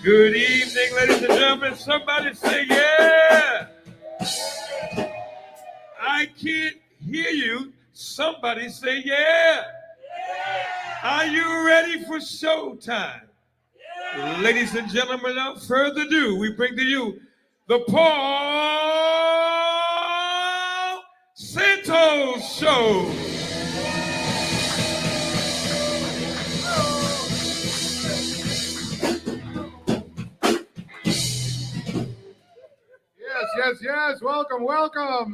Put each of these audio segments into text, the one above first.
Good evening, ladies and gentlemen. Somebody say yeah. I can't hear you. Somebody say yeah. Are you ready for showtime? Ladies and gentlemen, without further ado, we bring to you the Paul Santos Show. Yes. Welcome.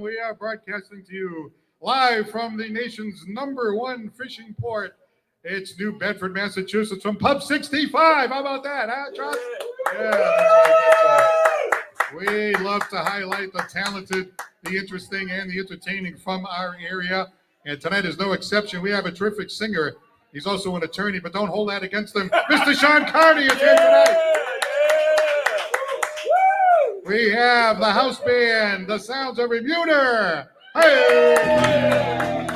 We are broadcasting to you live from the nation's #1 fishing port. It's New Bedford, Massachusetts, from Pub 65. How about that, huh, Chuck? Yeah, that's right. We love to highlight the talented, the interesting, and the entertaining from our area. And tonight is no exception. We have a terrific singer. He's also an attorney, but don't hold that against him. Mr. Sean Carney is here tonight. We have the house band, the sounds of IMMUTER. Hey!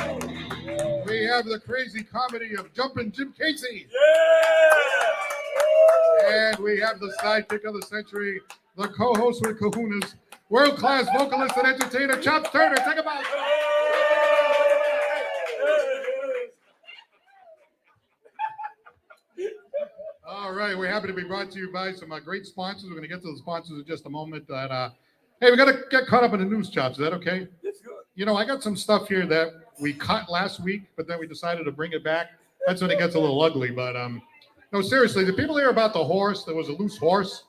We have the crazy comedy of Jumpin' Jim Casey. And we have the sidekick of the century, the co-host with kahunas, world-class vocalist and entertainer, Chops Turner. Take a bow. All right, we're happy to be brought to you by some great sponsors. We're going to get to the sponsors in just a moment. But hey, we got to get caught up in the news, Chops. Is that okay? It's good. You know, I got some stuff here that we cut last week, but then we decided to bring it back. That's when it gets a little ugly. But no, seriously, did people hear about the horse? There was a loose horse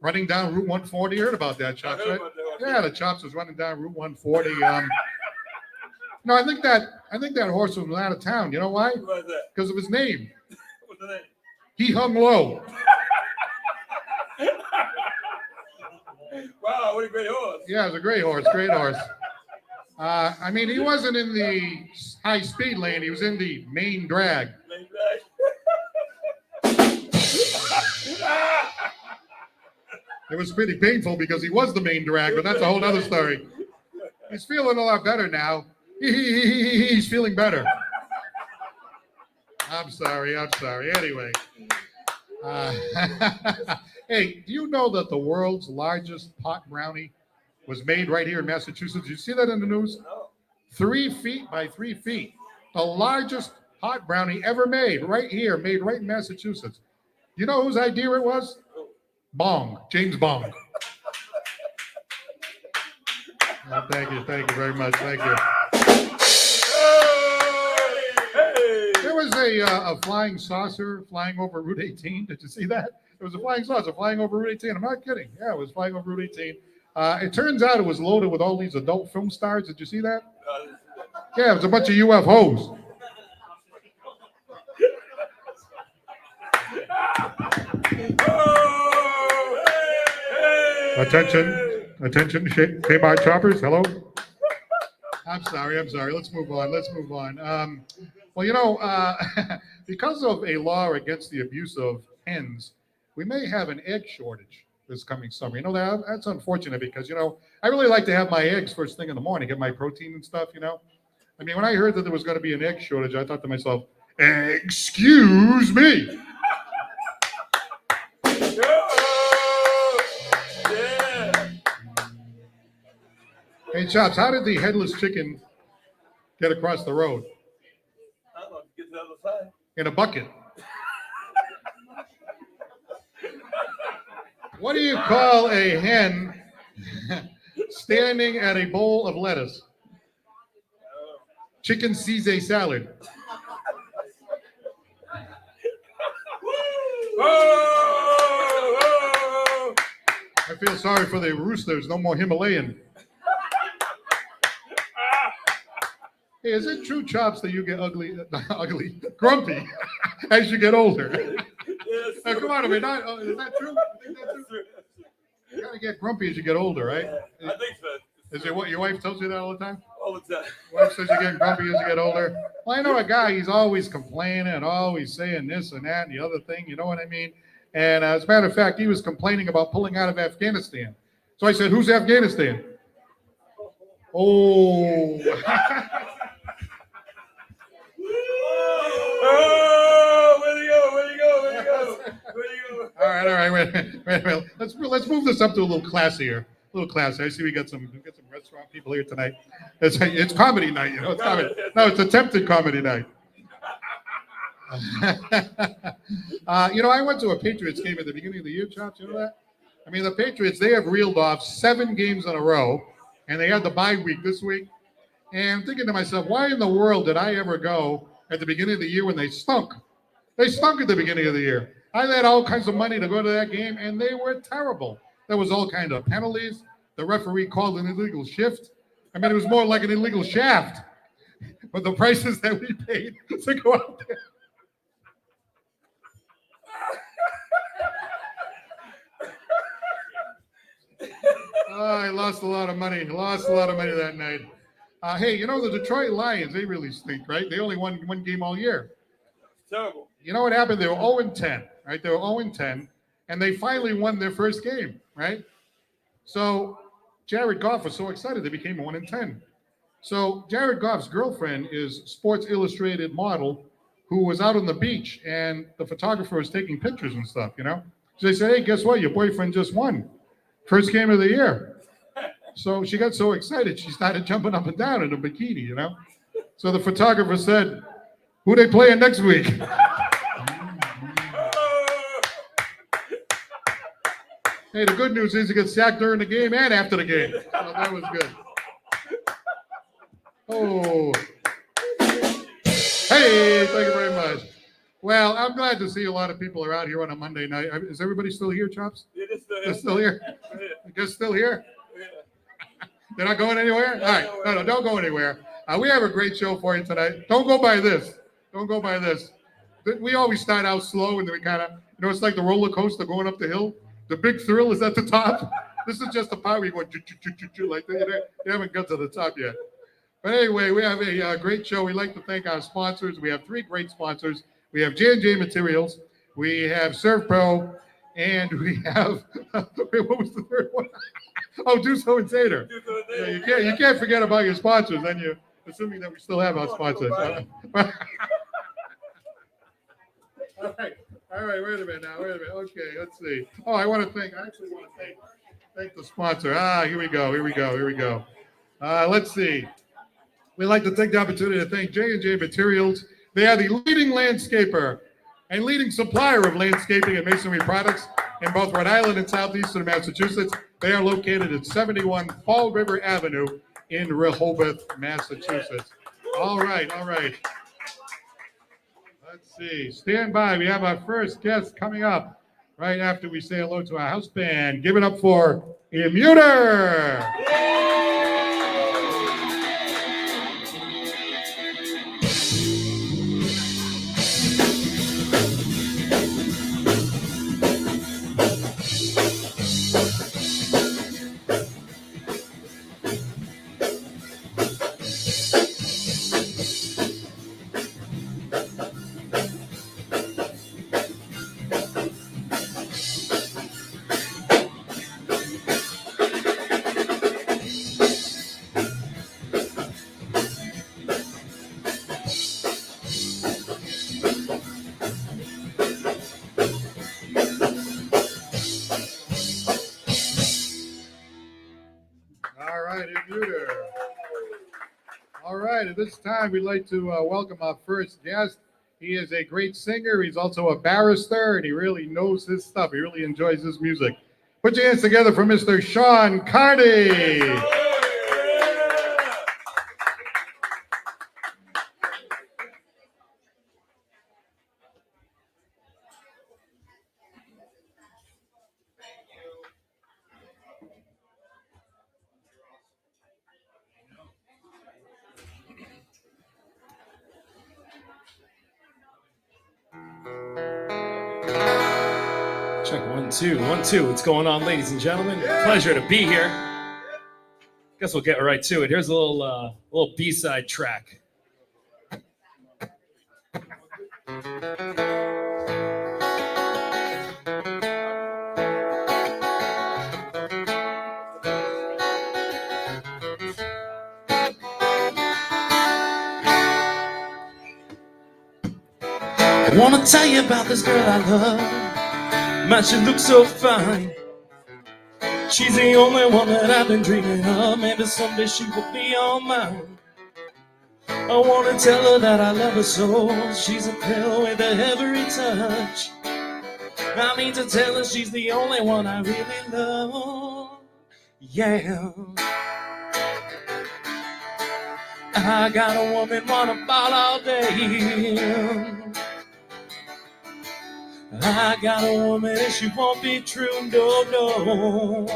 running down Route 140. You heard about that, Chops, right? Yeah, the Chops was running down Route 140. No, I think that horse was out of town. You know why? Why is that? Because of his name. What's the name? He hung low. Wow, what a great horse. Yeah, it was a great horse. I mean, he wasn't in the high speed lane. He was in the main drag. It was pretty painful because he was the main drag, but that's a whole other story. He's feeling a lot better now. He's feeling better. I'm sorry. Anyway. Hey, do you know that the world's largest pot brownie was made right here in Massachusetts? Did you see that in the news? No. 3 feet by 3 feet. The largest pot brownie ever made right here, made right in Massachusetts. You know whose idea it was? Bong, James Bong. Oh, thank you very much. Thank you. There was a flying saucer flying over Route 18. Did you see that? It was a flying saucer flying over Route 18. I'm not kidding. Yeah, it was flying over Route 18. It turns out it was loaded with all these adult film stars. Did you see that? Yeah, it was a bunch of UFOs. Attention, Kmart choppers. Hello. I'm sorry. Let's move on. Well, you know, because of a law against the abuse of hens, we may have an egg shortage this coming summer. You know, that's unfortunate because, you know, I really like to have my eggs first thing in the morning, get my protein and stuff, you know. I mean, when I heard that there was going to be an egg shortage, I thought to myself, excuse me. Hey, Chops, how did the headless chicken get across the road? I don't know, get to the other side. In a bucket. What do you call a hen standing at a bowl of lettuce? Chicken Caesar salad. feel sorry for the roosters. No more Himalayan. Hey, is it true, Chops, that you get grumpy as you get older? Yes. Now, come on, is that true? You think that's true? You gotta get grumpy as you get older, right? I think so. Is it what your wife tells you that all the time? All the time. Wife says you're getting grumpy as you get older. Well, I know a guy, he's always complaining and always saying this and that and the other thing, you know what I mean? And as a matter of fact, he was complaining about pulling out of Afghanistan. So I said, who's Afghanistan? Oh. Oh, where'd he go? Where'd he go? Where'd he go? Where'd he go? All right. Wait a minute. Let's move this up to a little classier. A little classier. I see we got some restaurant people here tonight. It's comedy night, you know. It's comedy. No, it's attempted comedy night. I went to a Patriots game at the beginning of the year, Chops. You know that? I mean, the Patriots, they have reeled off 7 games in a row, and they had the bye week this week. And I'm thinking to myself, why in the world did I ever go at the beginning of the year when they stunk? They stunk at the beginning of the year. I had all kinds of money to go to that game, and they were terrible. There was all kinds of penalties. The referee called an illegal shift. I mean, it was more like an illegal shaft. But the prices that we paid to go out there. I lost a lot of money. That night. Hey, the Detroit Lions, they really stink, right? They only won 1 game all year. Terrible. You know what happened? They were 0-10, right? They were 0-10, and they finally won their first game, right? So Jared Goff was so excited they became 1-10. So Jared Goff's girlfriend is Sports Illustrated model who was out on the beach, and the photographer was taking pictures and stuff, So they said, hey, guess what? Your boyfriend just won. First game of the year. So she got so excited, she started jumping up and down in a bikini, So the photographer said, who they playing next week? Hey, the good news is he gets sacked during the game and after the game. So that was good. Oh. Hey, thank you very much. Well, I'm glad to see a lot of people are out here on a Monday night. Is everybody still here, Chops? They're still here? I guess still here? They're not going anywhere? All right. No, don't go anywhere. We have a great show for you tonight. Don't go by this. We always start out slow and then we kind of, it's like the roller coaster going up the hill. The big thrill is at the top. This is just the part where you go like that. You haven't got to the top yet. But anyway, we have a great show. We'd like to thank our sponsors. We have 3 great sponsors. We have J&J Materials. We have Serve Pro. And we have, what was the third one? Oh, Duso and Zader. Yeah, you can't forget about your sponsors, then you're assuming that we still have our sponsors. All right, wait a minute now. Okay, let's see. Oh, I actually want to thank the sponsor. Here we go. Let's see. We'd like to take the opportunity to thank J&J Materials. They are the leading landscaper and leading supplier of landscaping and masonry products in both Rhode Island and southeastern Massachusetts. They are located at 71 Fall River Avenue in Rehoboth, Massachusetts. All right. Let's see. Stand by. We have our first guest coming up right after we say hello to our house band. Give it up for IMMUTER. All right, at this time, we'd like to welcome our first guest. He is a great singer. He's also a barrister, and he really knows his stuff. He really enjoys his music. Put your hands together for Mr. Sean Carney. Check 1 2 1 2. What's going on, ladies and gentlemen? Pleasure to be here. Guess we'll get right to it. Here's a little B-side track. I wanna tell you about this girl I love. Man, she looks so fine. She's the only one that I've been dreaming of. Maybe someday she will be all mine. I wanna tell her that I love her so. She's a pill with every touch. I mean to tell her she's the only one I really love. Yeah. I got a woman wanna ball all day. I got a woman and she won't be true, no.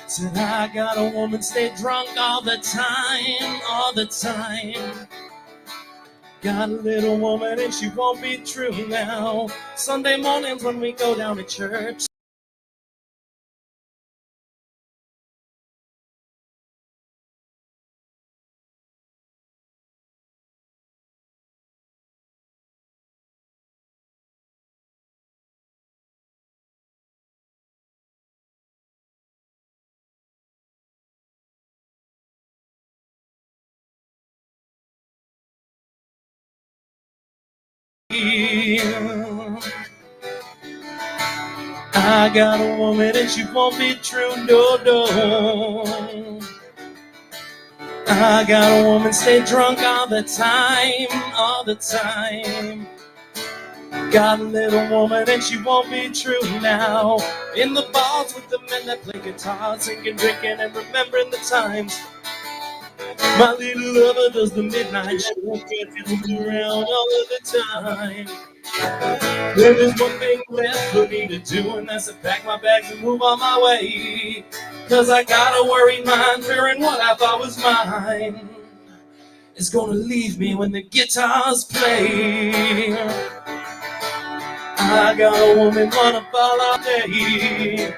Said I got a woman stay drunk all the time. Got a little woman and she won't be true now. Sunday mornings when we go down to church. I got a woman and she won't be true, no. I got a woman stay drunk all the time. Got a little woman and she won't be true now. In the bars with the men that play guitar, singing, drinking, and remembering the times. My little lover does the midnight show, gets around all of the time. There is one thing left for me to do, and that's to pack my bags and move on my way. Cause I got a worried mind, fearing what I thought was mine is gonna leave me when the guitars play. I got a woman wanna fall all day.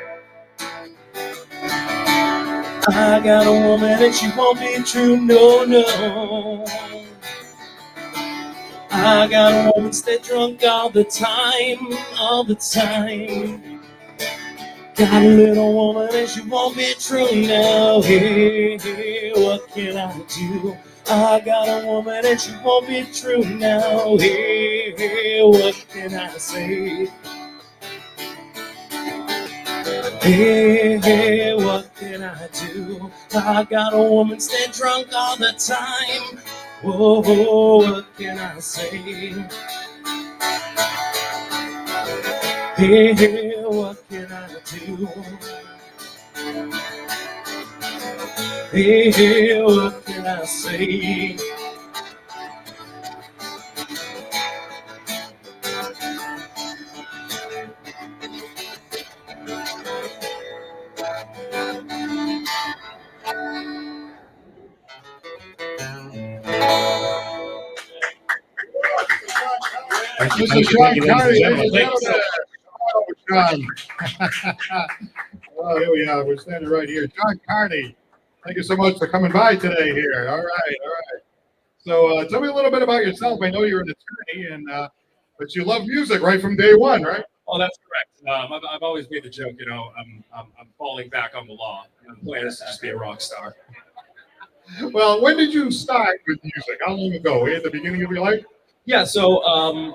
I got a woman and she won't be true, no. I got a woman stay drunk all the time. Got a little woman and she won't be true now. Hey, what can I do? I got a woman and she won't be true now. Hey, what can I say? Hey, what can I do? I got a woman stay drunk all the time. Whoa, what can I say? Hey, what can I do? Hey, what can I say? This is Sean Carney, ladies and gentlemen. Sean. Oh, here we are. We're standing right here. Sean Carney, thank you so much for coming by today here. All right. So tell me a little bit about yourself. I know you're an attorney, but you love music right from day one, right? Oh, that's correct. I've always made the joke, I'm falling back on the law. I'm planning to just be a rock star. Well, when did you start with music? How long ago? At the beginning of your life? Yeah, so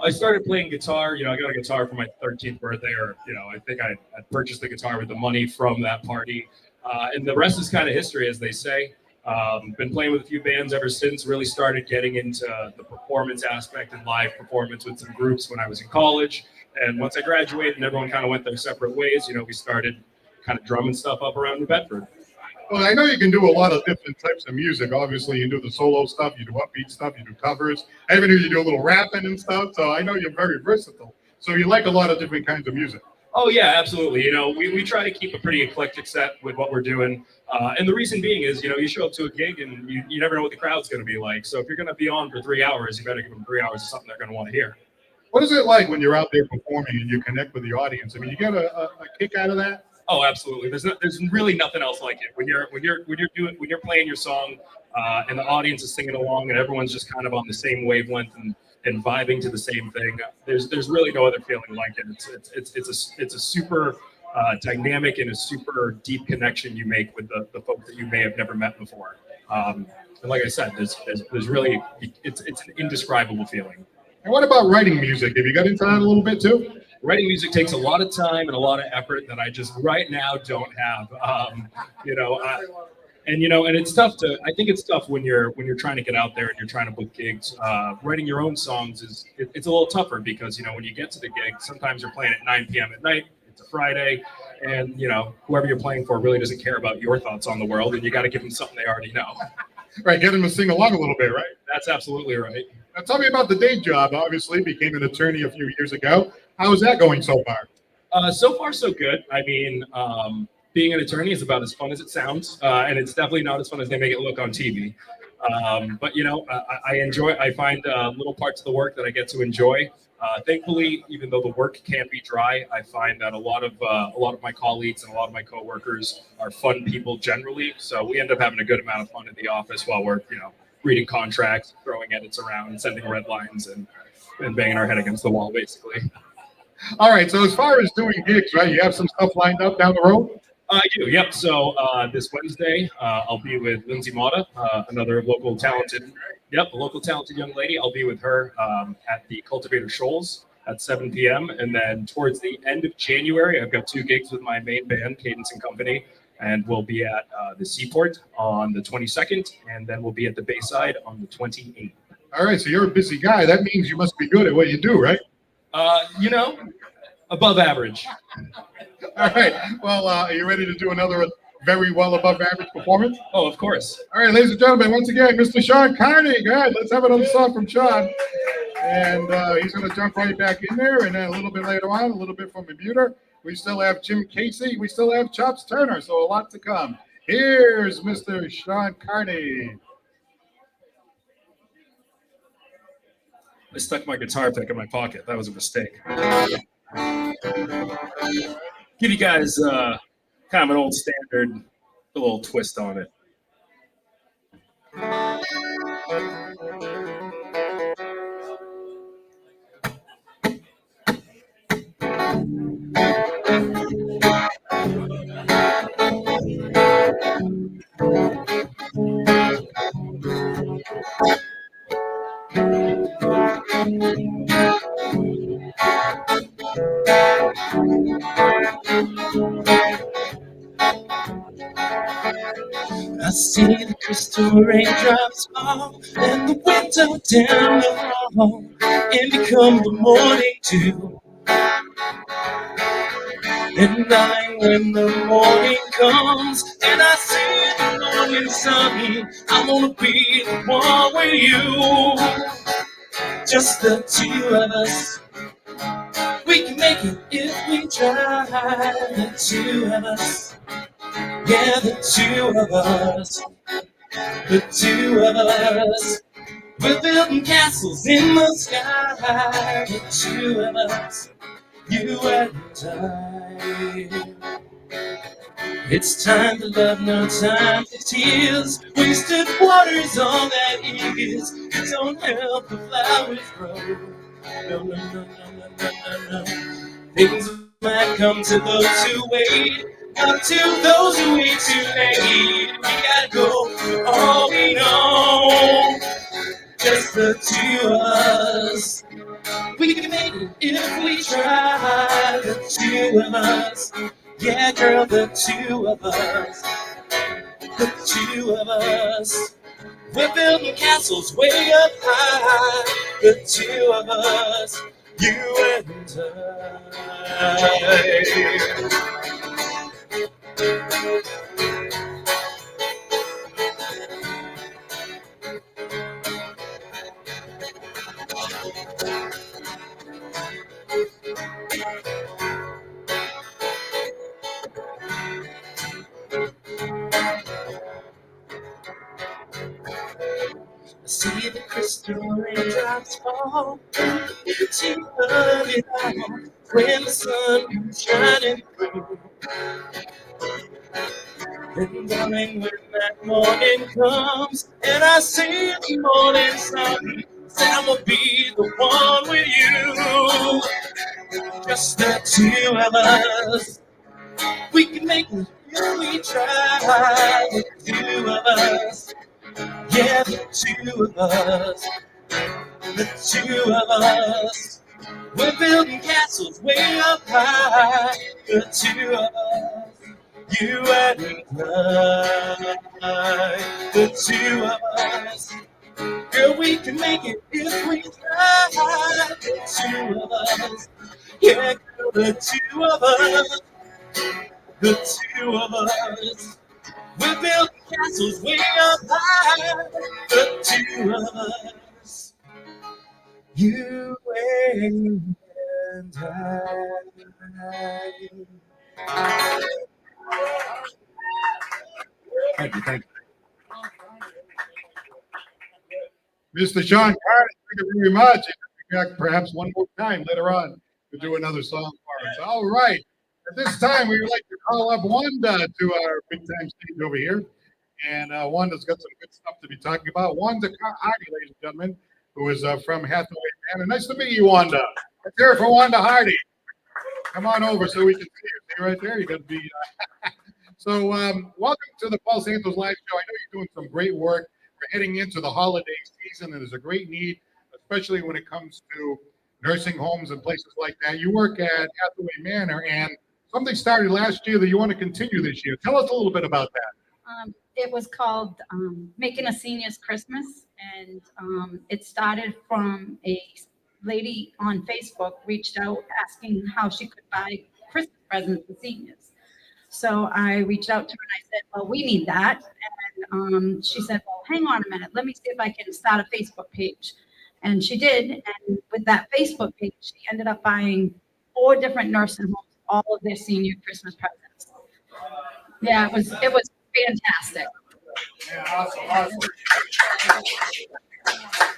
I started playing guitar. I got a guitar for my 13th birthday, or I think I purchased the guitar with the money from that party, and the rest is kind of history, as they say. Been playing with a few bands ever since. Really started getting into the performance aspect and live performance with some groups when I was in college. And once I graduated and everyone kind of went their separate ways, we started kind of drumming stuff up around New Bedford. Well, I know you can do a lot of different types of music. Obviously, you do the solo stuff, you do upbeat stuff, you do covers. I even hear you do a little rapping and stuff. So I know you're very versatile. So you like a lot of different kinds of music. Oh, yeah, absolutely. We try to keep a pretty eclectic set with what we're doing. And the reason being is, you show up to a gig and you never know what the crowd's going to be like. So if you're going to be on for 3 hours, you better give them 3 hours of something they're going to want to hear. What is it like when you're out there performing and you connect with the audience? I mean, you get a kick out of that? Oh, absolutely. There's really nothing else like it. When you're playing your song, and the audience is singing along, and everyone's just kind of on the same wavelength and vibing to the same thing. There's really no other feeling like it. It's a super dynamic and a super deep connection you make with the folks that you may have never met before. And like I said, there's really it's an indescribable feeling. And what about writing music? Have you got into that a little bit too? Writing music takes a lot of time and a lot of effort that I just right now don't have. And it's tough I think it's tough when you're trying to get out there and you're trying to book gigs. Writing your own songs it's a little tougher because, when you get to the gig, sometimes you're playing at 9 p.m. at night, it's a Friday, and, whoever you're playing for really doesn't care about your thoughts on the world, and you got to give them something they already know. Right, get them to sing along a little bit, right? That's absolutely right. Now tell me about the day job. Obviously, became an attorney a few years ago. How is that going so far? So far, so good. I mean, being an attorney is about as fun as it sounds, and it's definitely not as fun as they make it look on TV. But I find little parts of the work that I get to enjoy. Thankfully, even though the work can be dry, I find that a lot of my colleagues and a lot of my coworkers are fun people generally. So we end up having a good amount of fun in the office while we're reading contracts, throwing edits around, sending red lines, and banging our head against the wall, basically. All right. So as far as doing gigs, right, you have some stuff lined up down the road? I do, yep. So this Wednesday, I'll be with Lindsay Mata, another local talented young lady. I'll be with her at the Cultivator Shoals at 7 p.m. And then towards the end of January, I've got 2 gigs with my main band, Cadence and Company, and we'll be at the Seaport on the 22nd, and then we'll be at the Bayside on the 28th. All right, so you're a busy guy. That means you must be good at what you do, right? Above average. All right. Well, are you ready to do another very well above average performance? Oh, of course. All right, ladies and gentlemen, once again, Mr. Sean Carney. Go ahead. Let's have another song from Sean. And he's going to jump right back in there. And then a little bit later on, a little bit from IMMUTER. We still have Jim Casey. We still have Chops Turner. So a lot to come. Here's Mr. Sean Carney. I stuck my guitar pick in my pocket. That was a mistake. Give you guys kind of an old standard, a little twist on it. I see the crystal raindrops fall and the window down the hall and become the morning dew. And night when the morning comes and I see the morning sun, I wanna be the one with you. Just the 2 of us. We can make it if we try. The 2 of us. Yeah, the 2 of us. The 2 of us. We're building castles in the sky. The 2 of us. You and I. It's time to love, no time for tears. Wasted water's all that is. Don't help the flowers grow. No, no, no, no, no, no, no. Things might come to those who wait, not to those who wait too late. We gotta go for all we know. Just the 2 of us. We can make it if we try. The 2 of us. Yeah, girl, the 2 of us. The 2 of us. We're building castles way up high. The 2 of us. You and I. I see the crystal raindrops fall, the to love it all when the sun comes shining through. And darling, when that morning comes and I see the morning sun, say I'ma be the one with you. Just the two of us. We can make it if we try. The two of us. Yeah, the two of us. The two of us. We're building castles way up high. The two of us. You and I, the two of us. Girl, we can make it if we try. The two of us. Yeah, girl, the two of us. The two of us. We're building castles way up high. The two of us. You and I. Thank you, thank you. Mr. Sean Carney, thank you very much. And we'll be back perhaps one more time later on to do another song for us. All right. At this time, we would like to call up Wanda to our big time stage over here. And Wanda's got some good stuff to be talking about. Wanda Hardy, ladies and gentlemen, who is from Hathaway Manor. Nice to meet you, Wanda. Let's hear it for Wanda Hardy. Come on over so we can see you. See right there? You got to be. So, welcome to the Paul Santos Live Show. I know you're doing some great work. We're heading into the holiday season, and there's a great need, especially when it comes to nursing homes and places like that. You work at Hathaway Manor, and something started last year that you want to continue this year. Tell us a little bit about that. It was called Making a Senior's Christmas, and it started from a lady on Facebook reached out asking how she could buy Christmas presents for seniors. So I reached out to her and I said, well, we need that. And she said, well, hang on a minute. Let me see if I can start a Facebook page. And she did. And with that Facebook page, she ended up buying 4 different nursing homes, all of their senior Christmas presents. Yeah, it was fantastic. Yeah, awesome.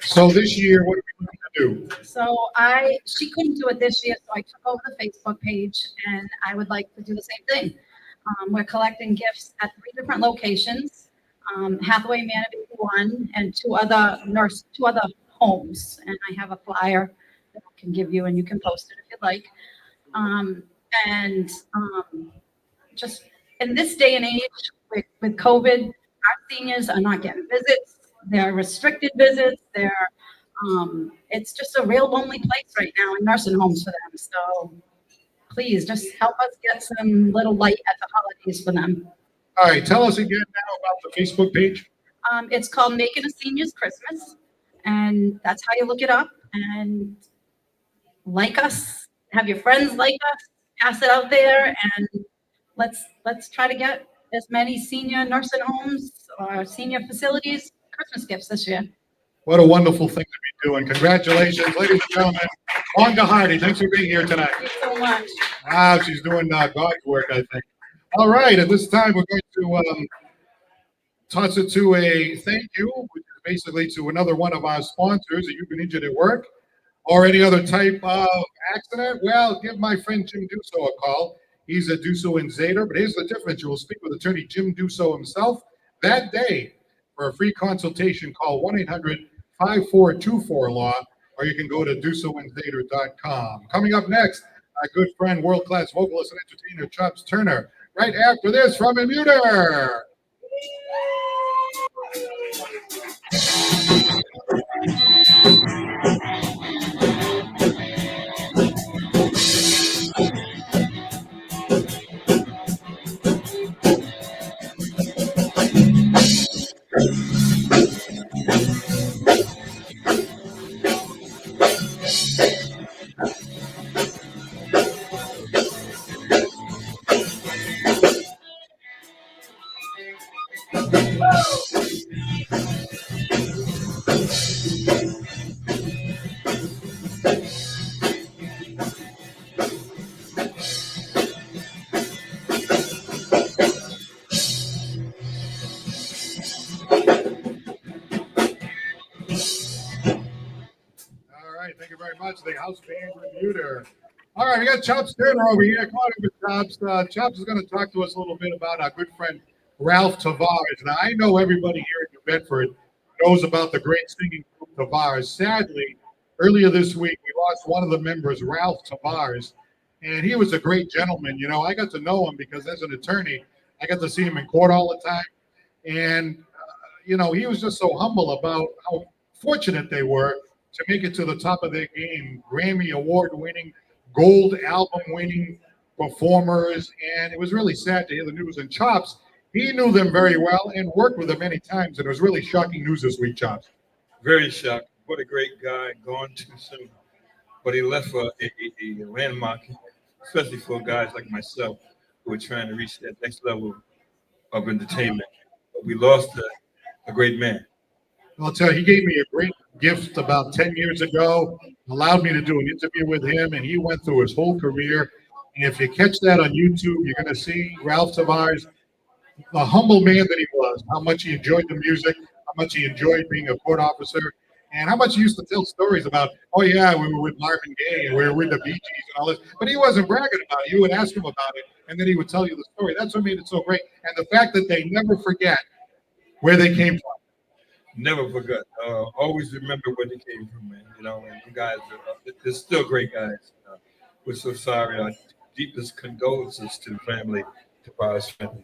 So this year, what are we going to do? So she couldn't do it this year, so I took over the Facebook page, and I would like to do the same thing. We're collecting gifts at 3 different locations, Hathaway Manor being 1, and 2 other homes. And I have a flyer that I can give you, and you can post it if you'd like. Just in this day and age with COVID, our seniors are not getting visits. They're restricted visits. It's just a real lonely place right now in nursing homes for them. So please just help us get some little light at the holidays for them. All right, tell us again now about the Facebook page. It's called Making a Senior's Christmas, and that's how you look it up. And like us, have your friends like us, pass it out there, and let's try to get as many senior nursing homes or senior facilities Christmas gifts this year. What a wonderful thing to be doing. Congratulations, ladies and gentlemen. Wanda Hardy, thanks for being here tonight. Thank you so much. Wow, she's doing God's work, I think. All right, at this time, we're going to toss it to a thank you, which is basically to another one of our sponsors. If you've been injured at work or any other type of accident, well, give my friend Jim Dusso a call. He's a Dusso and Zader, but here's the difference. You will speak with attorney Jim Dusso himself that day. For a free consultation, call 1-800-5424-LAW, or you can go to DussoandZader.com. Coming up next, our good friend, world-class vocalist and entertainer, Chops Turner. Right after this from IMMUTER. the house band IMMUTER. All right, we got Chops Turner over here. Come on over, Chops. Chops is going to talk to us a little bit about our good friend Ralph Tavares. Now, I know everybody here in New Bedford knows about the great singing group Tavares. Sadly, earlier this week, we lost one of the members, Ralph Tavares, and he was a great gentleman. You know, I got to know him because as an attorney, I got to see him in court all the time. And, you know, he was just so humble about how fortunate they were to make it to the top of their game. Grammy Award-winning, gold album-winning performers. And it was really sad to hear the news. And Chops, he knew them very well and worked with them many times. And it was really shocking news this week, Chops. Very shocked. What a great guy, gone too soon. But he left a landmark, especially for guys like myself who are trying to reach that next level of entertainment. But we lost a great man. I'll tell you, he gave me a great gift about 10 years ago, allowed me to do an interview with him, and he went through his whole career. And if you catch that on YouTube, you're going to see Ralph Tavares, the humble man that he was, how much he enjoyed the music, how much he enjoyed being a court officer, and how much he used to tell stories about, oh, yeah, we were with Marvin Gaye and we were with the Bee Gees and all this. But he wasn't bragging about it. You would ask him about it, and then he would tell you the story. That's what made it so great. And the fact that they never forget where they came from. Never forgot. Always remember where they came from, man. You know, and you guys, they're still great guys. We're so sorry. Our deepest condolences to the family, Tavares family.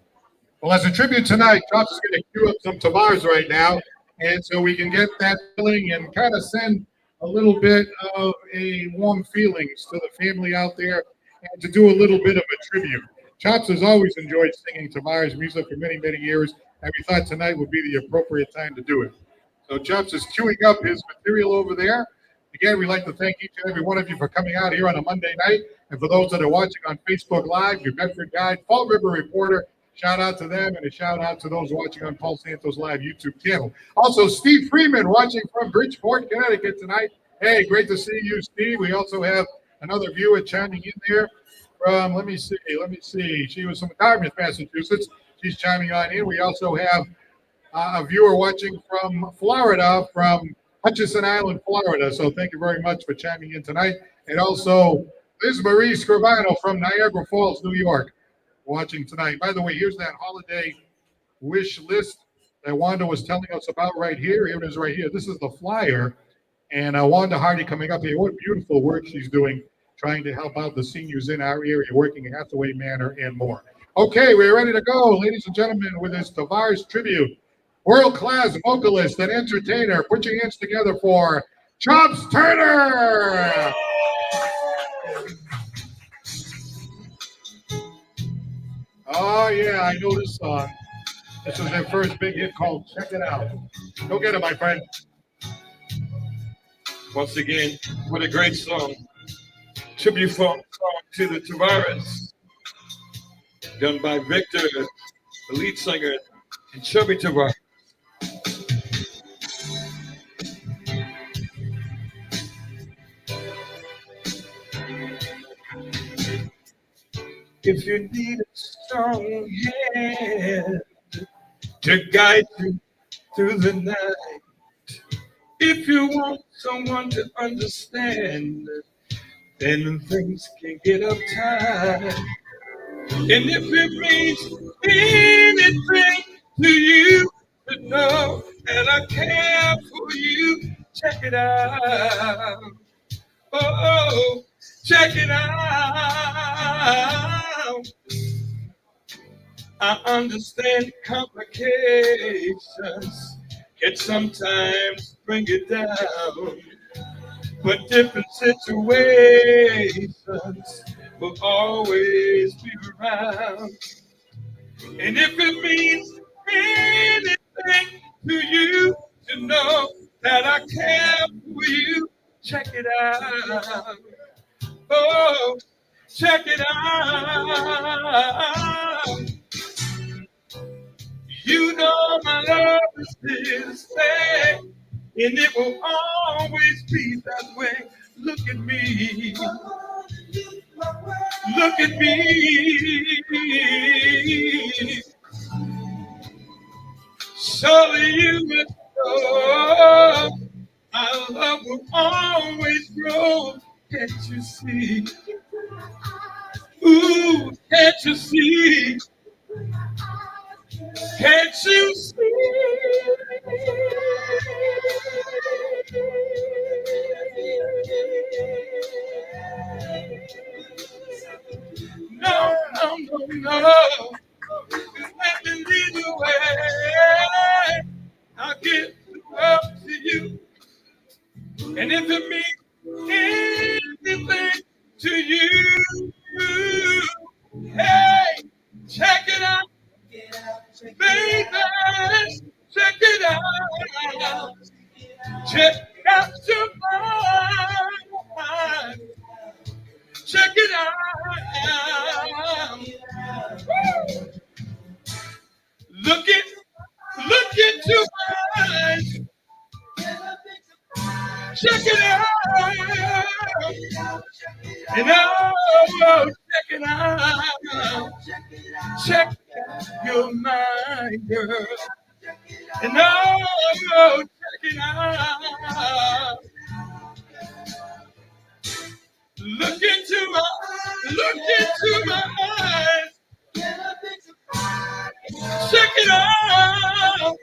Well, as a tribute tonight, Chops is going to cue up some Tavares right now, and so we can get that feeling and kind of send a little bit of a warm feelings to the family out there and to do a little bit of a tribute. Chops has always enjoyed singing Tavares music for many, many years, and we thought tonight would be the appropriate time to do it. So Chops is queuing up his material over there. Again, we'd like to thank each and every one of you for coming out here on a Monday night. And for those that are watching on Facebook Live, your Bedford Guide, Fall River Reporter, shout out to them, and a shout out to those watching on Paul Santos Live YouTube channel. Also, Steve Freeman watching from Bridgeport, Connecticut tonight. Hey, great to see you, Steve. We also have another viewer chiming in there from, let me see. She was from Dartmouth, Massachusetts. She's chiming on in. We also have a viewer watching from Florida, from Hutchinson Island, Florida. So thank you very much for chiming in tonight. And also, Liz Marie Scrivano from Niagara Falls, New York, watching tonight. By the way, here's that holiday wish list that Wanda was telling us about right here. Here it is right here. This is the flyer. And Wanda Hardy coming up here. What beautiful work she's doing, trying to help out the seniors in our area, working in Hathaway Manor and more. Okay, we're ready to go, ladies and gentlemen, with this Tavares tribute. World-class vocalist and entertainer. Put your hands together for Chops Turner. Oh, yeah, I know this song. This was their first big hit called Check It Out. Go get it, my friend. Once again, what a great song. Tribute song to the Tavares, done by Victor, the lead singer, and Chubby Tavares. If you need a strong hand to guide you through the night, if you want someone to understand, then things can get uptight. And if it means anything to you to know that I care for you, check it out. Oh, check it out. I understand complications can sometimes bring it down, but different situations will always be around. And if it means anything to you to know that I care for you, check it out. Oh, check it out. You know my love is here to stay, and it will always be that way. Look at me. Look at me. Surely you will know our love will always grow Can't you see? Ooh, can't you see? Can't you see? No, no, no, no. Let me lead the way. I'll give up to you. And if it means anything to you, hey, check it out, baby. Check it out. Check out your mind. Check it out. Look into my eyes. Check it out. And oh, check it out. Check your mind, girl. And oh, check it out. Look into my eyes. Check it out.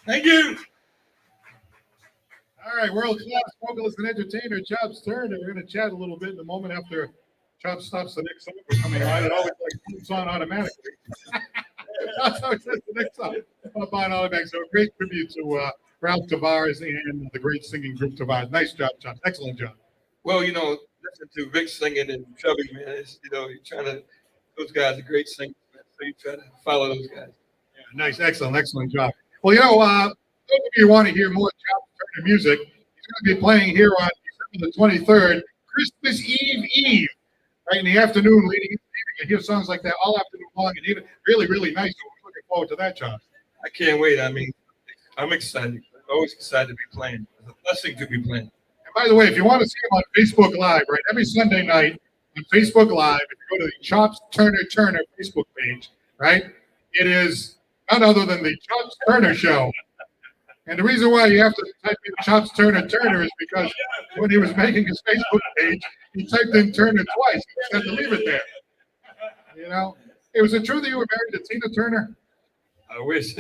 Thank you. All right, world-class vocalist and entertainer, Chops Turner. We're going to chat a little bit in a moment after Chops stops the next song coming on. It always moves on automatically. That's how it says the next song up on automatic. So a great tribute to Ralph Tavares and the great singing group Tavares. Nice job, Chops. Excellent job. Well, listen to Vic singing and Chubby, man. It's, you're trying to, those guys are great singers, man. So you try to follow those guys. Yeah, nice, excellent job. Well, those of you who want to hear more Chops Turner music, he's going to be playing here on December the 23rd, Christmas Eve, right in the afternoon, leading into the evening. You hear songs like that all afternoon long, and even really, really nice. So we're looking forward to that, Chops. I can't wait. I mean, I'm excited. I'm always excited to be playing. It's a blessing to be playing. And by the way, if you want to see him on Facebook Live, right, every Sunday night on Facebook Live, if you go to the Chops Turner Facebook page, right, it is none other than the Chops Turner Show. And the reason why you have to type in Chops Turner is because when he was making his Facebook page, he typed in Turner twice. He had to leave it there. Hey, was it true that you were married to Tina Turner? I wish.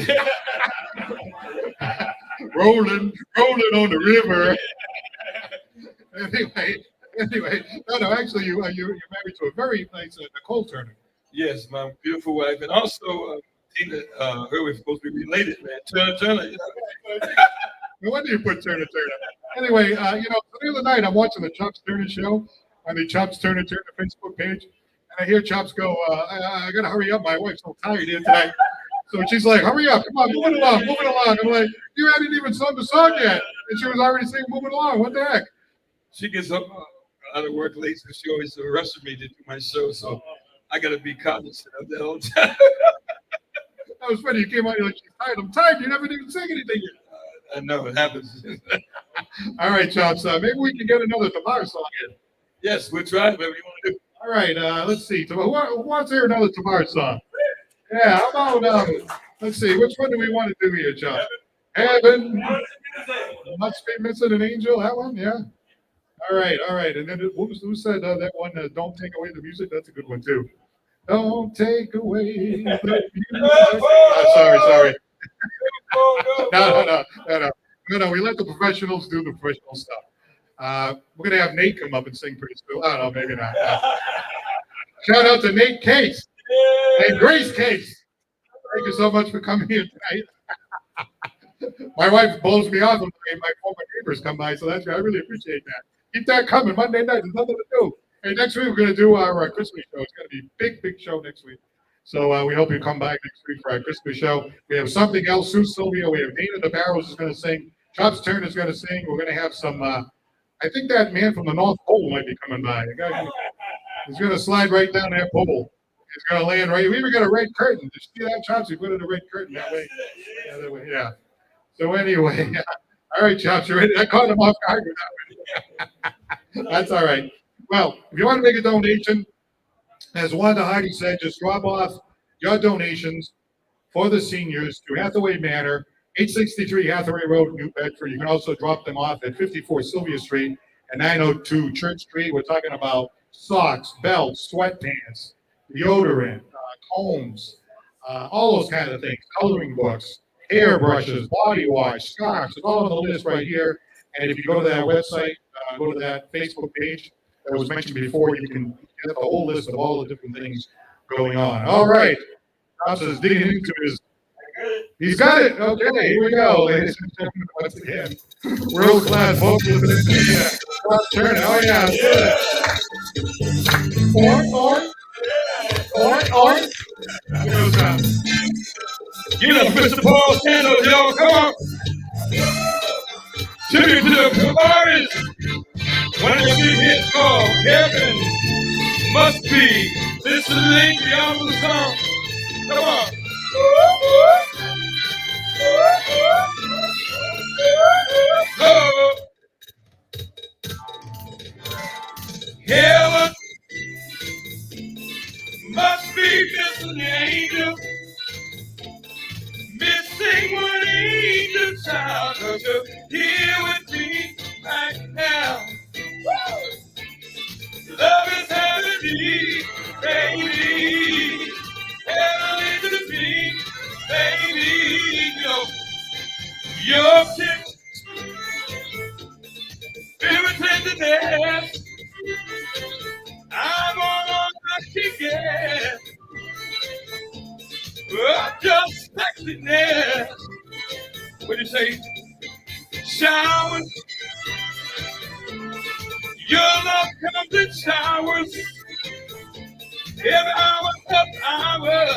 rolling on the river. Anyway, no, actually, you're married to a very nice Nicole Turner. Yes, my beautiful wife, and also Tina. Her we're supposed to be related, man. Turner. No wonder you put Turner. Anyway, the other night I'm watching the Chops Turner show on the Chops Turner Facebook page, and I hear Chops go, "I gotta hurry up. My wife's so tired here tonight." So she's like, "Hurry up, come on, moving along." I'm like, "You hadn't even sung the song yet," and she was already saying, "Moving along." What the heck? She gets up out of work late, so she always rushes me to do my show. So I got to be cognizant of that all the time. That was funny. You came out, you're like, "She's tired." I'm tired. You never even sing anything yet. I know it happens. All right, Chops. Maybe we can get another Tavares song in. Yes, we'll try whatever you want to do. All right. Let's see. Who wants to hear another Tavares song? Yeah. How about let's see. Which one do we want to do here, Chops? Heaven must be missing an angel. That one, yeah. All right. And then who said that one? Don't take away the music. That's a good one too. Don't take away the music. Sorry. No. We let the professionals do the professional stuff. We're gonna have Nate come up and sing pretty soon. I don't know, maybe not. Shout out to Nate Case and Grace Case. Thank you so much for coming here tonight. My wife blows me off when my former neighbors come by, so I really appreciate that. Keep that coming. Monday night, there's nothing to do. Hey, next week we're going to do our Christmas show. It's going to be a big show next week. So we hope you come back next week for our Christmas show. We have something else. Sue Sylvia. We have Dana DeBarros is going to sing. Chops Turner is going to sing. We're going to have some. I think that man from the North Pole might be coming by. He's going to slide right down that pole. He's going to land right. We even got a red curtain. Did you see that, Chops? We put in a red curtain that way. Yeah. So anyway, all right, Chops, you ready? I caught him off guard with that one. That's all right. Well, if you want to make a donation, As Wanda Hardy said, just drop off your donations for the seniors to Hathaway Manor, 863 Hathaway Road, New Bedford. You can also drop them off at 54 Sylvia Street and 902 Church Street. We're talking about socks, belts, sweatpants, deodorant, combs, all those kind of things, coloring books, hairbrushes, body wash, scarves. It's all on the list right here. And if you go to that website, go to that Facebook page that was mentioned before, you can get the whole list of all the different things going on. All right. Chops is digging into his. He's got it. Okay, here we go, ladies and gentlemen. Once again, world class vocalist. Yeah. Turn it. Oh yeah. Or. Get up, Mr. Paul Santos, y'all. Come on. Tribute to the Tavares. One of the big hits called Heaven Must Be. This is the lady on the song. Come on. Oh. Heaven must be missing an angel. Missing one angel child, 'cause you're here with me right now. Love is heavenly, baby. Heavenly to me, baby. Your kiss, spirit tenderness. I'm all I can get. Just sexiness. What do you say? Showers. Your love comes in showers. Every hour of hour.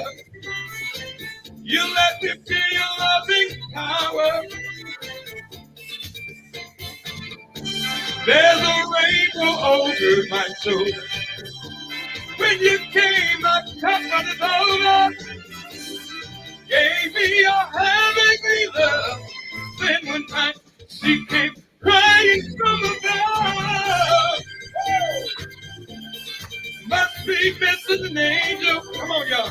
You let me feel your loving power. There's a rainbow over my soul. When you came, my cup runneth over. Gave me your heavenly love. Then one night she came crying from above. Must be missing an angel. Come on, y'all.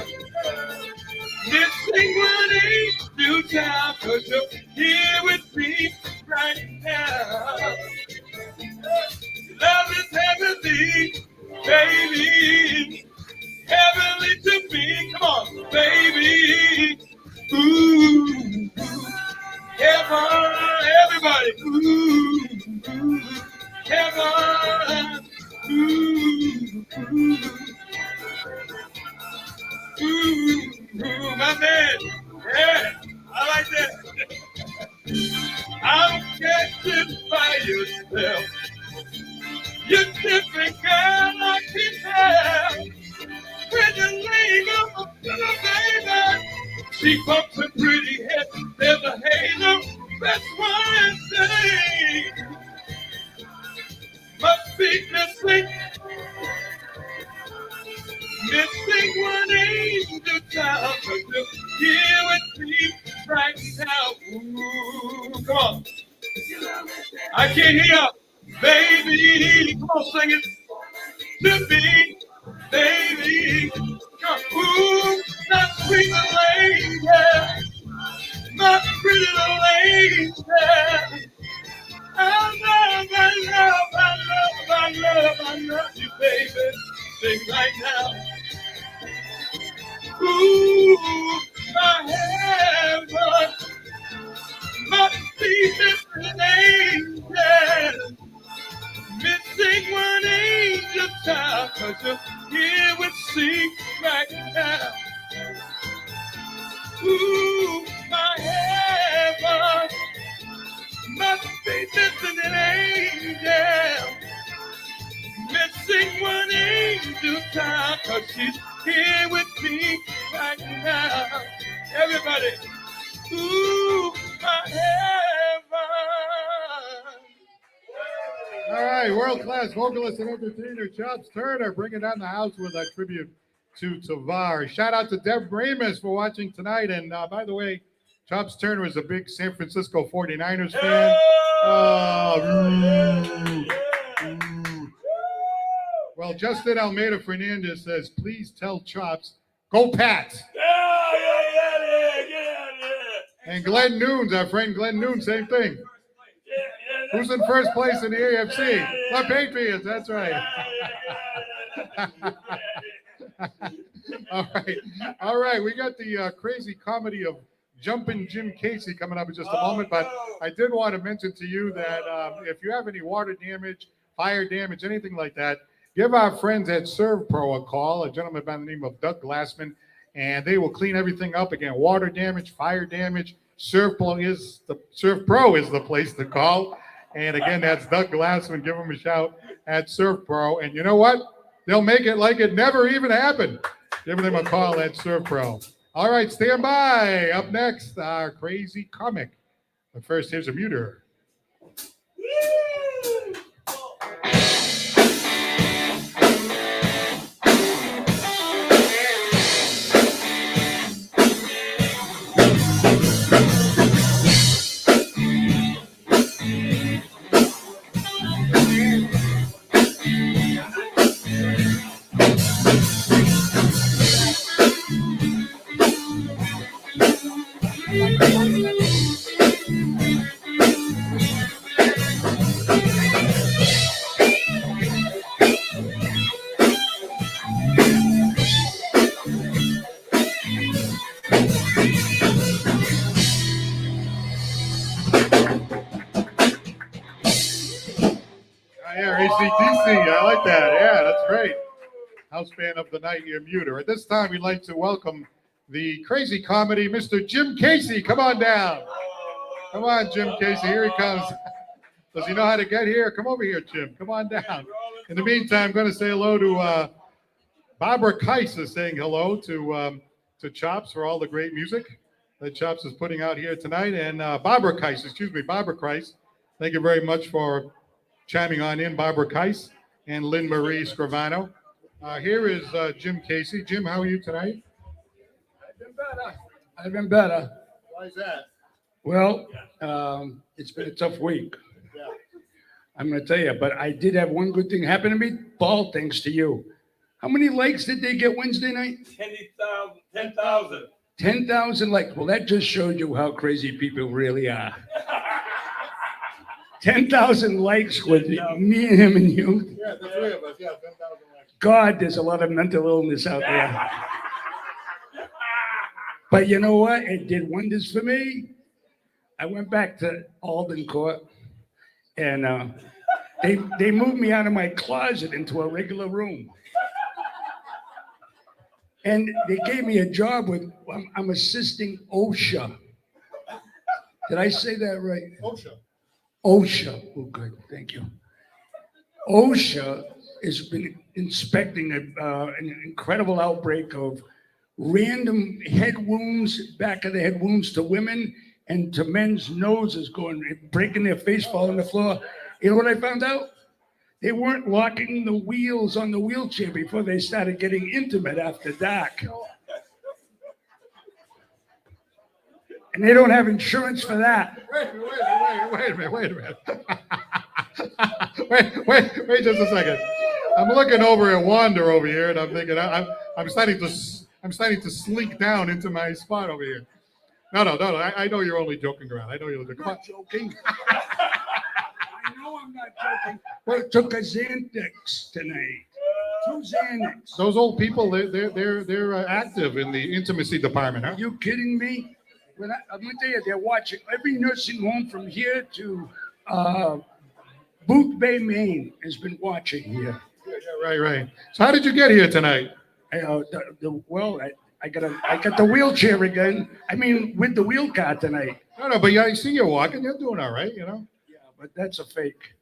Missing one angel child, 'cause you're here with me right now. Love is heavenly, baby. Heavenly to me. Come on, baby. Ooh, heaven, everybody. Ooh, heaven. Ooh, my man. Yeah, I like that. I'm catching by yourself. You're different, girl, I can tell. When you lean up to the baby, she bumps her pretty head. There's a halo, that's why I say, must be missing one angel child, 'cause you're here with me right now. Ooh, come on. I can't hear, baby. Come on, sing it to me. Baby, come, ooh, my sweet little lady, my pretty little lady. I love you, baby. Sing right now. Ooh, my heaven must be missing an angel. Missing one angel child, 'cause you're here with me right now. Ooh, my heaven must be missing an angel. Missing one angel child, 'cause she's here with me right now. Everybody, ooh, my heaven. All right, world-class vocalist and entertainer Chops Turner bringing down the house with a tribute to Tavares. Shout out to Deb Ramus for watching tonight. And by the way, Chops Turner is a big San Francisco 49ers fan. Well, Justin Almeida Fernandez says, please tell Chops, go Pats. And Glenn Noons, our friend Glenn Noons, same thing. Who's in first place in the AFC? The Patriots, that's right. All right. We got the crazy comedy of Jumpin' Jim Casey coming up in just a moment. But I did want to mention to you that if you have any water damage, fire damage, anything like that, give our friends at ServPro a call, a gentleman by the name of Doug Glassman, and they will clean everything up. Again, water damage, fire damage, ServPro is the place to call. And again, that's Doug Glassman. Give him a shout at ServPro. And you know what? They'll make it like it never even happened. Give them a call at ServPro. All right, stand by. Up next, our crazy comic. But first, here's IMMUTER. ACDC, I like that. Yeah, that's great. House band of the night, IMMUTER. At this time, we'd like to welcome the crazy comedy, Mr. Jim Casey. Come on down. Come on, Jim Casey. Here he comes. Does he know how to get here? Come over here, Jim. Come on down. In the meantime, I'm going to say hello to Barbara Keiss is saying hello to Chops for all the great music that Chops is putting out here tonight. And Barbara Keiss, thank you very much for chiming on in, Barbara Keiss and Lynn Marie Scrivano. Here is Jim Casey. Jim, how are you tonight? I've been better. Why is that? Well, it's been a tough week. Yeah. I'm going to tell you, but I did have one good thing happen to me. Paul, thanks to you. How many likes did they get Wednesday night? 10,000. 10,000 likes. Well, that just showed you how crazy people really are. 10,000 likes with me and him and you. Yeah, the three of us. Yeah, 10,000 likes. God, there's a lot of mental illness out there. But you know what? It did wonders for me. I went back to Alden Court, and they moved me out of my closet into a regular room. And they gave me a job with, I'm assisting OSHA. Did I say that right? OSHA. OSHA. Oh, good. Thank you. OSHA has been inspecting an incredible outbreak of random head wounds, back of the head wounds to women and to men's noses breaking their face, falling on the floor. You know what I found out? They weren't locking the wheels on the wheelchair before they started getting intimate after dark. And they don't have insurance for that. Wait a minute. wait just a second. I'm looking over at Wanda over here, and I'm thinking I'm starting to slink down into my spot over here. No. I know you're only joking around. I know you're joking. I'm not joking. I know I'm not joking. Well, took a Xanax tonight. 2 Xanax. Those old people, they're active in the intimacy department, huh? Are you kidding me? I'm going to tell you, they're watching every nursing home from here to Booth Bay, Maine, has been watching here. Yeah, right. So how did you get here tonight? I got the wheelchair again. I mean, with the wheel car tonight. No, but I see you walking. You're doing all right, you know. Yeah, but that's a fake.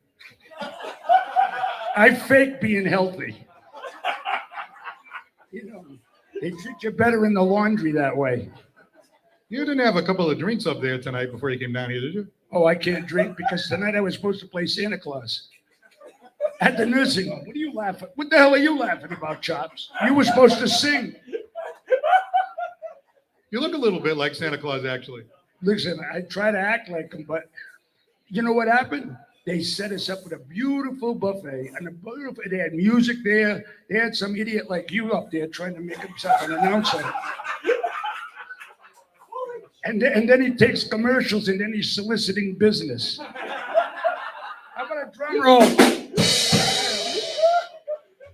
I fake being healthy. You know, they treat you better in the laundry that way. You didn't have a couple of drinks up there tonight before you came down here, did you? Oh, I can't drink because tonight I was supposed to play Santa Claus at the nursing home. What are you laughing? What the hell are you laughing about, Chops? You were supposed to sing. You look a little bit like Santa Claus, actually. Listen, I try to act like him, but you know what happened? They set us up with a beautiful buffet and they had music there. They had some idiot like you up there trying to make himself an announcer. And then he takes commercials and then he's soliciting business. How about a drum roll?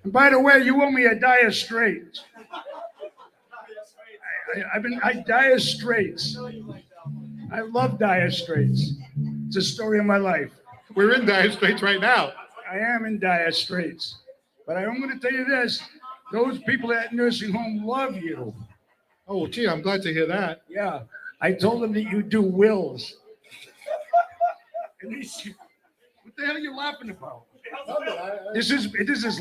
And by the way, you owe me a Dire Straits. I Dire Straits. I love Dire Straits. It's a story of my life. We're in Dire Straits right now. I am in Dire Straits. But I'm going to tell you this. Those people at nursing home love you. Oh, gee, I'm glad to hear that. Yeah. I told them that you do wills. And they said, what the hell are you laughing about? This is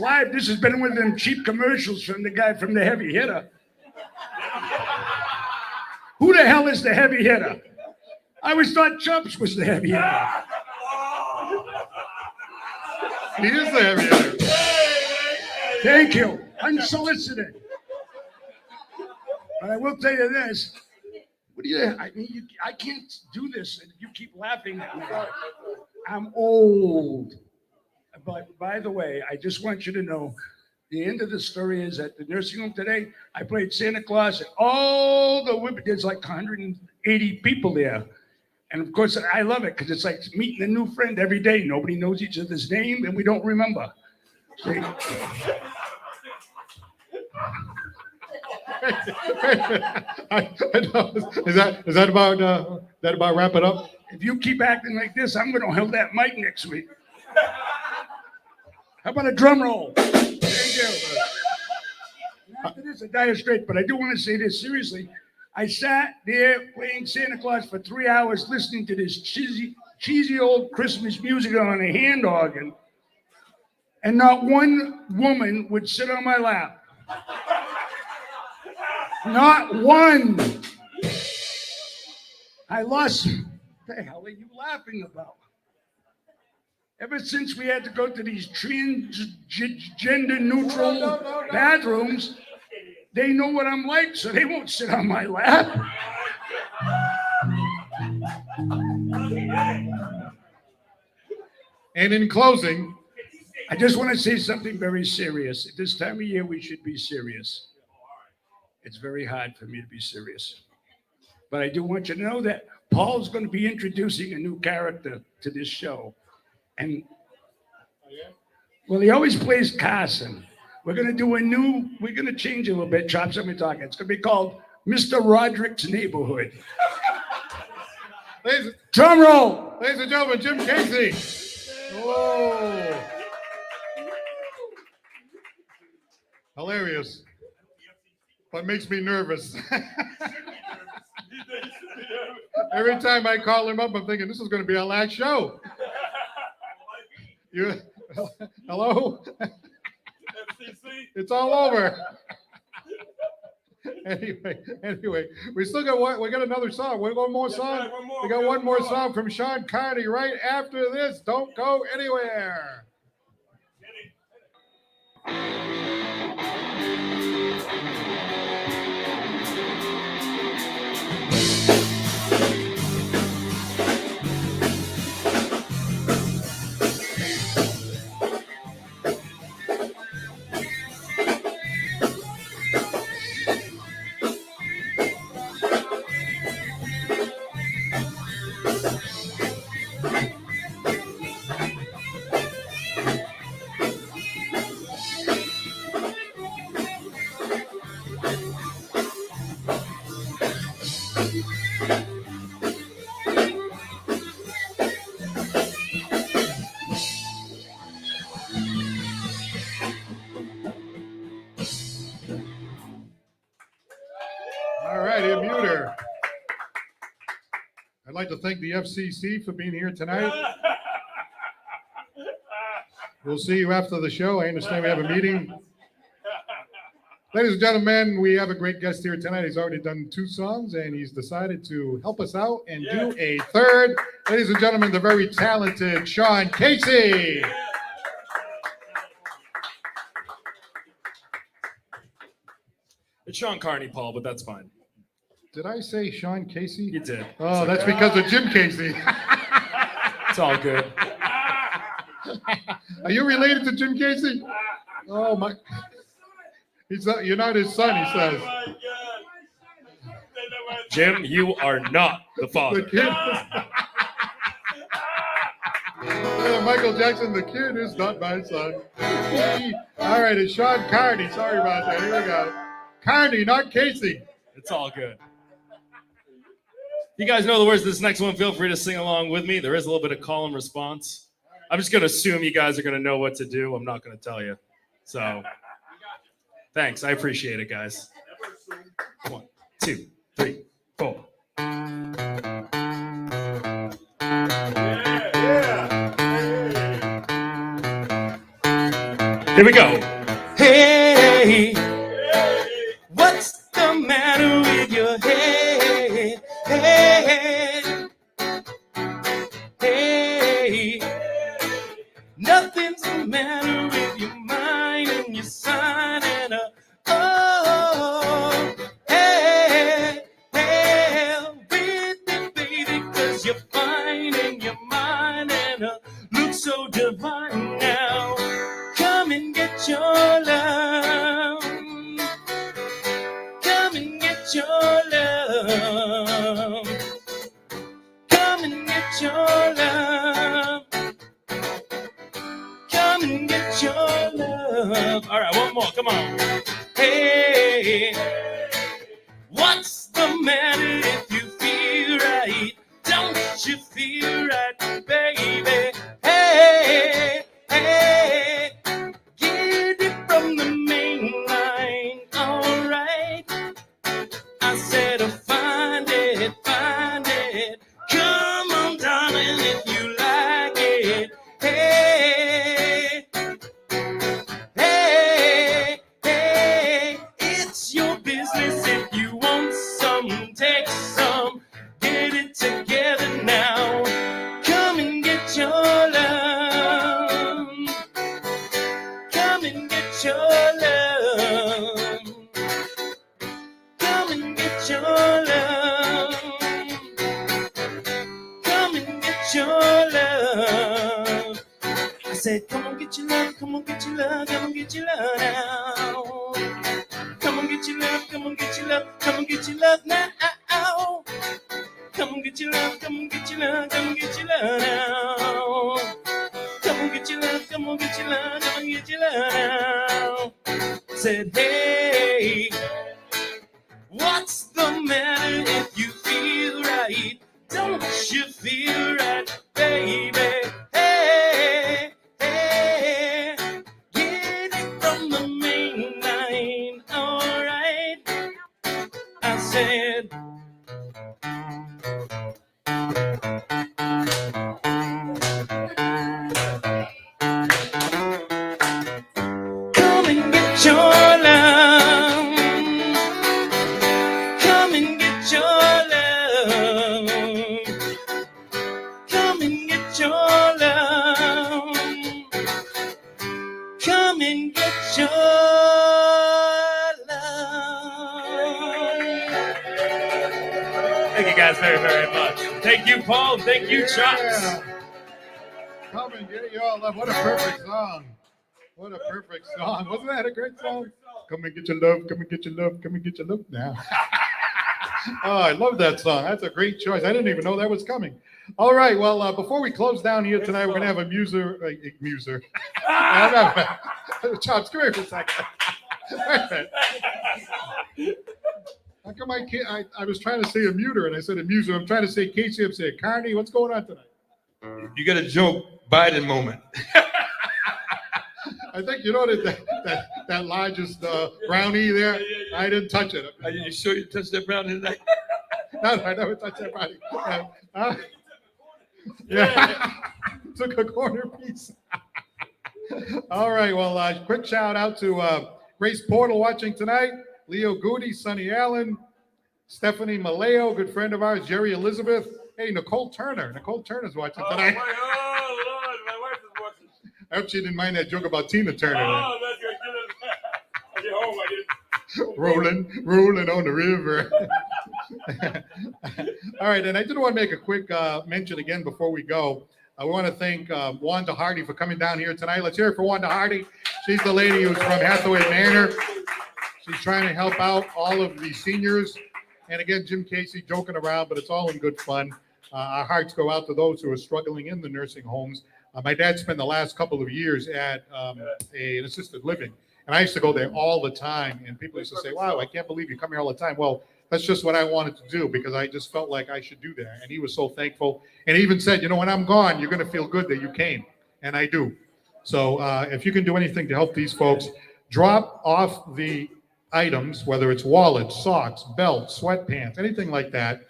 live. This has been one of them cheap commercials from the guy from The Heavy Hitter. Who the hell is the heavy hitter? I always thought Chumps was the heavy hitter. He is the heavy hitter. Thank you. Unsolicited. But I will tell you this. What do you? I mean, I can't do this, and you keep laughing at me. I'm old. But by the way, I just want you to know, the end of the story is at the nursing home today, I played Santa Claus, and all the women, there's like 180 people there. And of course, I love it because it's like meeting a new friend every day. Nobody knows each other's name, and we don't remember. See? Is that about wrap it up? If you keep acting like this, I'm going to hold that mic next week. How about a drum roll? Thank you. After this, a Dire Straits, but I do want to say this seriously. I sat there playing Santa Claus for 3 hours listening to this cheesy old Christmas music on a hand organ, and not one woman would sit on my lap. Not one. I lost. What the hell are you laughing about? Ever since we had to go to these transgender neutral bathrooms, they know what I'm like, so they won't sit on my lap. And in closing, I just want to say something very serious. At this time of year, we should be serious. It's very hard for me to be serious. But I do want you to know that Paul's going to be introducing a new character to this show. And, well, he always plays Carson. We're going to change a little bit, Chops, let me talk. It's going to be called Mr. Roderick's Neighborhood. Drum roll! Ladies and gentlemen, Jim Casey. Oh. Hilarious. But makes me nervous. Every time I call him up, I'm thinking, this is going to be our last show. Hello? It's all over. Anyway, we got another song. We got one more song. We got one more song from Sean Carney right after this. Don't go anywhere. All right, IMMUTER. I'd like to thank the FCC for being here tonight. We'll see you after the show. I understand we have a meeting. Ladies and gentlemen, we have a great guest here tonight. He's already done 2 songs, and he's decided to help us out and do a third. Ladies and gentlemen, the very talented Sean Casey. It's Sean Carney, Paul, but that's fine. Did I say Sean Casey? You did. Oh, that's because of Jim Casey. It's all good. Are you related to Jim Casey? Oh my! You're not his son, he says. Jim, you are not the The father. kid. Michael Jackson, the kid is not my son. All right, it's Sean Carney. Sorry about that. Here we go. Carney, not Casey. It's all good. You guys know the words of this next one. Feel free to sing along with me. There is a little bit of call and response. I'm just going to assume you guys are going to know what to do. I'm not going to tell you. So, thanks. I appreciate it, guys. 1, 2, 3, 4. Here we go. Hey, what's the matter with your head? Hey, hey, nothing's the matter with your mind and your sign and oh, hey, hey, with it, baby, 'cause you're fine in your mind and look so divine now. Come and get your love. Come and get your love. Come and get your love. Come and get your love. All right, one more. Come on. Hey, what's the matter if you feel right? Don't you feel right, baby? Hey, hey. Get it from the main line, all right. I said, find it, find it. Come on, darling, if you like it. Hey, hey, hey. It's your business if you want some, take some. Get it together now. Come and get your love. Come and get your love. Come and get your love. Come and get your love. I said, come on, get your love. Come on, get your love. Come on, get your love now. Come on, get your love. Come on, get your love. Come on, get your love now. Come on, get your love. Come on, get your love. Come on, get your love now. Come on, get your love, come on, get your love, come on, get your love now. Said, hey, what's the matter if you feel right? Don't you feel right, baby? Hey, hey, get it from the main line, all right. I said, come and get your love. Come and get your love. Come and get your love. Come and get your love. Thank you guys very, very much. Thank you, Paul. Thank you, Chucks. Yeah. Come and get your love. What a perfect song. What a perfect song. Wasn't that a great song? Come and get your love. Come and get your love. Come and get your love now. Oh, I love that song. That's a great choice. I didn't even know that was coming. All right. Well, before we close down here tonight, we're going to have a muser. Chops, come here for a second. How come I can't? I was trying to say a muter and I said a muser. I'm trying to say Casey. I'm saying Carney. What's going on tonight? You got a joke Biden moment. I think you know that largest brownie there. I didn't touch it. Are you sure you touched that brown tonight? No, I never touched that brownie. Yeah, took a corner piece. All right. Well, quick shout out to Grace Portal watching tonight. Leo Goody, Sonny Allen, Stephanie Maleo, good friend of ours, Jerry Elizabeth. Hey, Nicole Turner. Nicole Turner's watching tonight. Oh, Lord, my wife is watching. I hope she didn't mind that joke about Tina Turner. Oh, that's good. I get home, I did. Rolling on the river. All right, and I did want to make a quick mention again before we go. We want to thank Wanda Hardy for coming down here tonight. Let's hear it for Wanda Hardy. She's the lady who's from Hathaway Manor. She's trying to help out all of the seniors. And again, Jim Casey joking around, but it's all in good fun. Our hearts go out to those who are struggling in the nursing homes. My dad spent the last couple of years at an assisted living, and I used to go there all the time. And people used to say, "Wow, I can't believe you come here all the time." Well, that's just what I wanted to do because I just felt like I should do that. And he was so thankful. And he even said, "You know, when I'm gone, you're going to feel good that you came," and I do. So if you can do anything to help these folks, drop off the items, whether it's wallets, socks, belts, sweatpants, anything like that,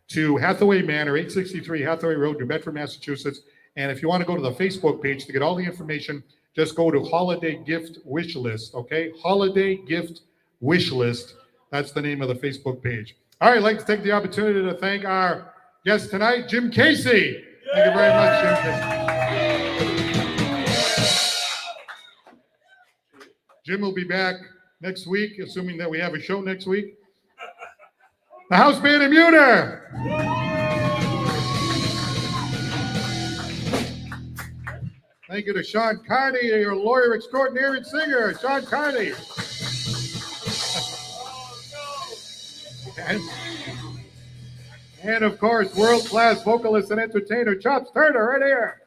to Hathaway Manor, 863 Hathaway Road, New Bedford, Massachusetts. And if you want to go to the Facebook page to get all the information, just go to Holiday Gift Wish List, okay? Holiday Gift Wish List. That's the name of the Facebook page. All right, I'd like to take the opportunity to thank our guest tonight, Jim Casey. Thank you very much, Jim Casey. Jim will be back next week, assuming that we have a show next week. The house band IMMUTER. Thank you to Sean Carney, your lawyer extraordinaire and singer, Sean Carney. And of course, world-class vocalist and entertainer, Chops Turner, right here.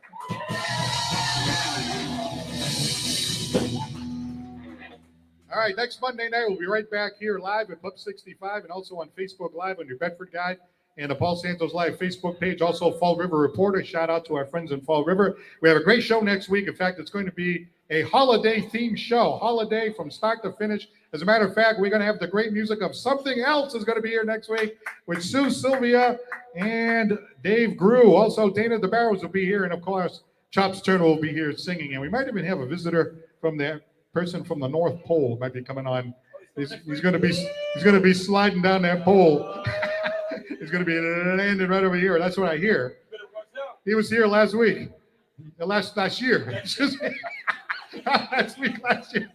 All right, next Monday night, we'll be right back here live at Pub 65 and also on Facebook Live on New Bedford Guide and the Paul Santos Live Facebook page. Also, Fall River Reporter. Shout out to our friends in Fall River. We have a great show next week. In fact, it's going to be a holiday-themed show. Holiday from start to finish. As a matter of fact, we're going to have the great music of Something Else is going to be here next week with Sue Sylvia and Dave Grew. Also, Dana DeBarrows will be here. And, of course, Chops Turner will be here singing. And we might even have a visitor from the person from the North Pole might be coming on. He's going to be sliding down that pole. He's going to be landing right over here. That's what I hear. He was here last week. Last year. last year.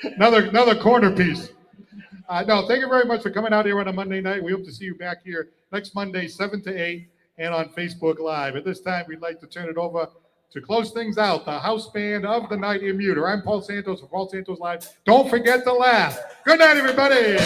Another corner piece. No, thank you very much for coming out here on a Monday night. We hope to see you back here next Monday, 7 to 8, and on Facebook Live. At this time, we'd like to turn it over to close things out, the house band of the night, IMMUTER. I'm Paul Santos from Paul Santos Live. Don't forget to laugh. Good night, everybody.